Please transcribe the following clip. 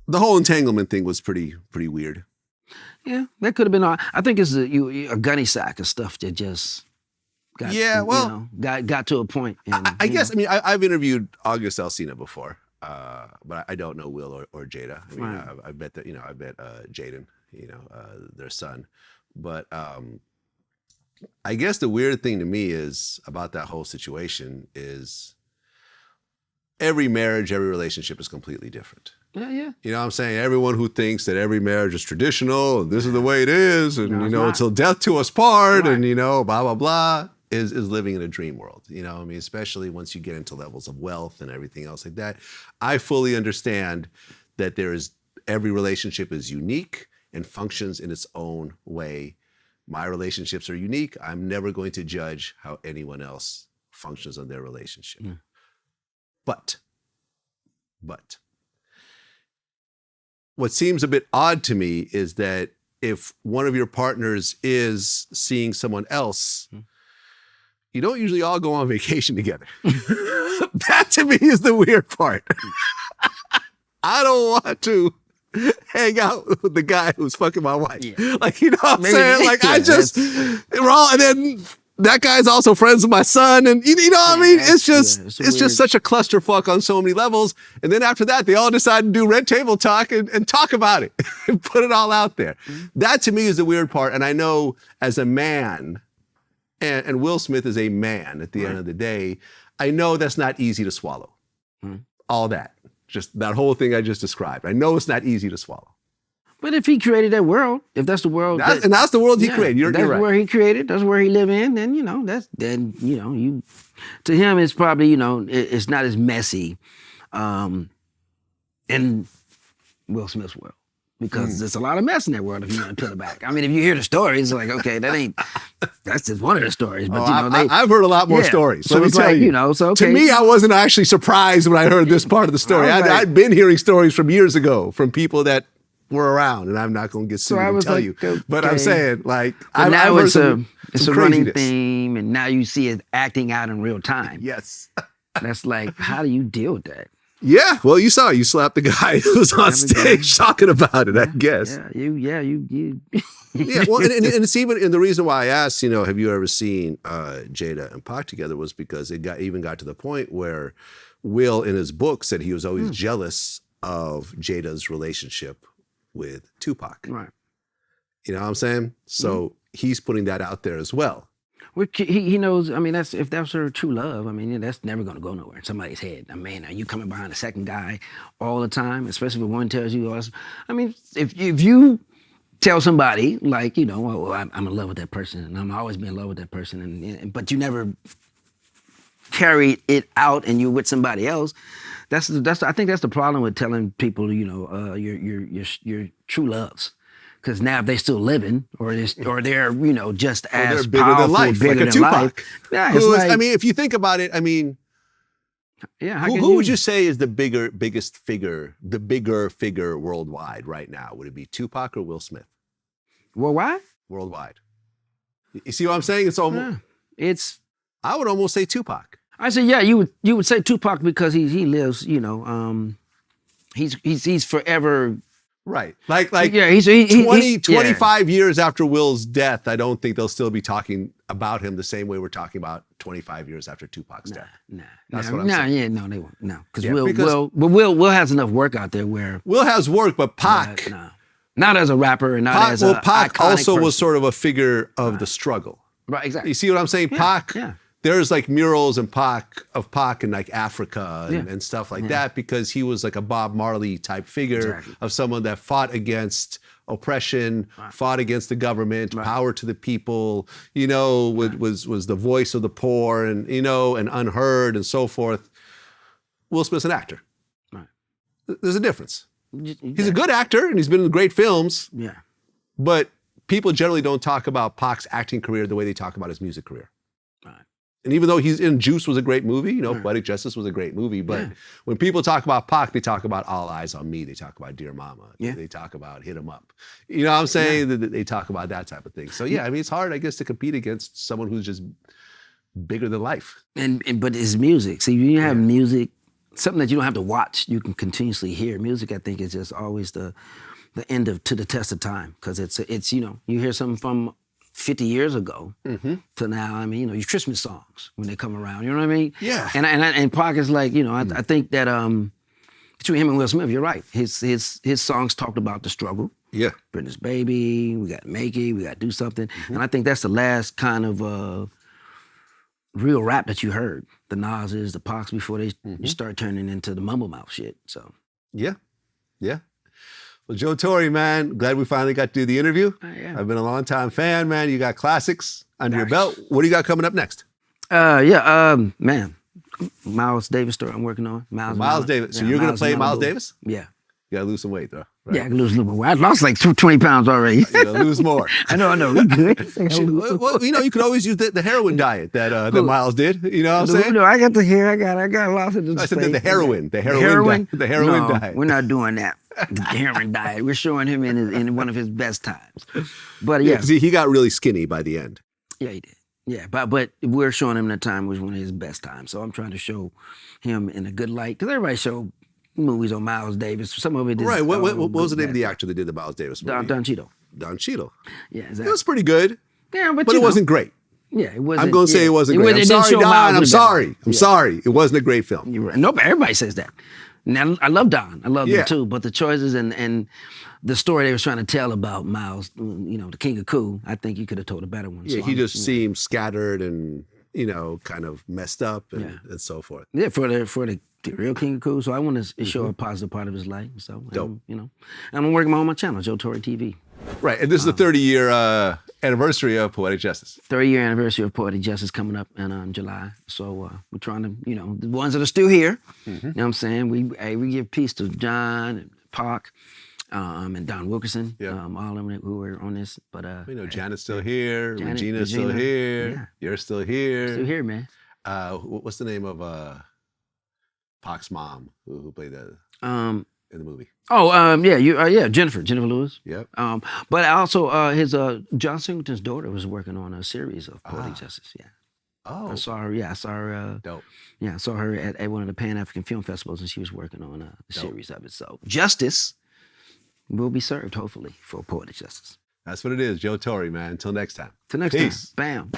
The whole entanglement thing was pretty weird. Yeah, that could have been. I think it's a gunny sack of stuff that just got. Yeah, well, got to a point. And, I guess. I mean, I've interviewed August Alsina before, but I don't know Will or Jada. I mean, right. I bet that I bet Jaden, their son, but I guess the weird thing to me is about that whole situation is every marriage, every relationship is completely different. Yeah, yeah. You know what I'm saying? Everyone who thinks that every marriage is traditional, and this is the way it is, and, until death do us part, right. And, blah, blah, blah, is living in a dream world. I mean, especially once you get into levels of wealth and everything else like that. I fully understand that every relationship is unique and functions in its own way. My relationships are unique. I'm never going to judge how anyone else functions in their relationship. Mm. But what seems a bit odd to me is that if one of your partners is seeing someone else, you don't usually all go on vacation together. That to me is the weird part. I don't want to hang out with the guy who's fucking my wife. Yeah. Like, what I'm saying? Like, we're all, and then that guy's also friends with my son. And you know what I mean? It's just such a clusterfuck on so many levels. And then after that, they all decide to do Red Table Talk and talk about it and put it all out there. Mm-hmm. That to me is the weird part. And I know as a man, and Will Smith is a man at the end of the day, I know that's not easy to swallow. Mm-hmm. All that. Just that whole thing I just described. I know it's not easy to swallow. But if he created that world, if that's the world, and that's the world he created, you're right. That's where he created. That's where he live in. Then you to him it's probably it's not as messy, in Will Smith's world because there's a lot of mess in that world if you want to peel it back. I mean, if you hear the stories, like okay, that's just one of the stories. But I've heard a lot more stories. So it's like so okay. To me, I wasn't actually surprised when I heard this part of the story. I'd been hearing stories from years ago from people that were around, and I'm not going to get sued and tell you. Okay. But I'm saying, like, I've heard it's a running theme, and now you see it acting out in real time. Yes. That's like, how do you deal with that? Yeah, well, you saw, you slapped the guy who was on stage talking about it, I guess. You. Yeah, well, and it's even, and the reason why I asked, have you ever seen Jada and Pac together was because it got to the point where Will, in his book, said he was always jealous of Jada's relationship with Tupac. Right. You know what I'm saying? So he's putting that out there as well. He knows, I mean, if that's her true love, I mean, that's never going to go nowhere in somebody's head. I mean, are you coming behind a second guy all the time, especially if one tells you, I mean, if you tell somebody, like, well, I'm in love with that person, and I'm always been in love with that person, but you never carried it out and you're with somebody else, I think that's the problem with telling people, your true loves. Because now if they're still living, or they're just as they're bigger powerful, than life, bigger like a than Tupac. Life. Yeah, it's like, I mean, if you think about it, I mean, who would you say is the bigger figure worldwide right now? Would it be Tupac or Will Smith? Worldwide? Worldwide. You see what I'm saying? It's almost. I would almost say Tupac. I say, yeah, you would say Tupac because he lives, he's forever. Right. Like yeah, 25 years after Will's death, I don't think they'll still be talking about him the same way we're talking about 25 years after Tupac's death. That's what I'm saying. Yeah, no, they won't. No, because Will has enough work out there where Will has work, but Pac, not as a rapper and not as a Pac also was sort of a figure of the struggle. Right, exactly. You see what I'm saying? Yeah, Pac. Yeah. There's like murals of Pac in like Africa and stuff like that because he was like a Bob Marley type figure of someone that fought against oppression, fought against the government, power to the people, was the voice of the poor and, and unheard and so forth. Will Smith's an actor. Right. There's a difference. He's a good actor and he's been in great films. Yeah. But people generally don't talk about Pac's acting career the way they talk about his music career. And even though he's in Juice was a great movie, Poetic Justice was a great movie, but when people talk about Pac, they talk about All Eyes on Me. They talk about Dear Mama. Yeah. They talk about Hit 'Em Up. You know what I'm saying? Yeah. They talk about that type of thing. So yeah, I mean, it's hard, I guess, to compete against someone who's just bigger than life. But it's music. See, you have music something that you don't have to watch. You can continuously hear. Music, I think, is just always the end of to the test of time, because it's you know, you hear something from 50 years ago to now. I mean, you know, your Christmas songs when they come around. You know what I mean? Yeah. And Pac is like, you know, I think that between him and Will Smith, you're right. His songs talked about the struggle. Yeah. Britney's Baby, we got to make it, we got to do something. And I think that's the last kind of real rap that you heard. The Nas's, the Pacs, before they start turning into the mumble mouth shit. So Yeah. Yeah. Well, Joe Torry, man, glad we finally got to do the interview. Yeah. I've been a long time fan, man. You got classics under your belt. What do you got coming up next? Man, Miles Davis story I'm working on. Miles Davis. So you're going to play Miles Davis? Yeah. You got to lose some weight, though. Right? Yeah, I can lose a little bit. I lost like 20 pounds already. You got to lose more. I know. We good. Well, you know, you could always use the heroin diet that Miles did. You know what I'm saying? No, I got the hair. I got lots of this. I said the heroin. The heroin No, diet. we're not doing that. The heroin diet. We're showing him in one of his best times. But yeah, because he got really skinny by the end. Yeah, he did. Yeah, but we're showing him that time was one of his best times. So I'm trying to show him in a good light, because everybody show movies on Miles Davis. Some of it is right. What was the name of the actor that did the Miles Davis movie? Don Cheadle. Don Cheadle. Yeah, exactly. It was pretty good. Yeah, but it wasn't great. Yeah, it wasn't. I'm going to say it wasn't great. I'm sorry, Don. I'm sorry. I'm sorry. It wasn't a great film. You're right. Nope, everybody says that. Now, I love Don. I love him too. But the choices and the story they was trying to tell about Miles, you know, the King of Cool, I think you could have told a better one. Yeah, so he just seemed scattered and, you know, kind of messed up and so forth. Yeah, for the real King of Cool. So I want to show a positive part of his life. So, you know, and I'm working on my channel, Joe Torry TV. Right, and this is the 30-year anniversary of Poetic Justice. 30-year anniversary of Poetic Justice coming up in July. So we're trying to, you know, the ones that are still here, you know what I'm saying? We give peace to John and Pac and Don Wilkerson, all of them who were on this. But you know, Janet's still here, Regina's still here, you're still here. Still here, man. What's the name of Pac's mom who played the in the movie? Jennifer Lewis. Yep. But also his John Singleton's daughter was working on a series of Poetic Justice. Yeah. Oh. I saw her. Yeah, I saw her. Dope. Yeah, I saw her at one of the Pan African Film Festivals, and she was working on a series of it. So justice will be served, hopefully, for Poetic Justice. That's what it is, Joe Torry, man. Until next time. Till next time. Bam.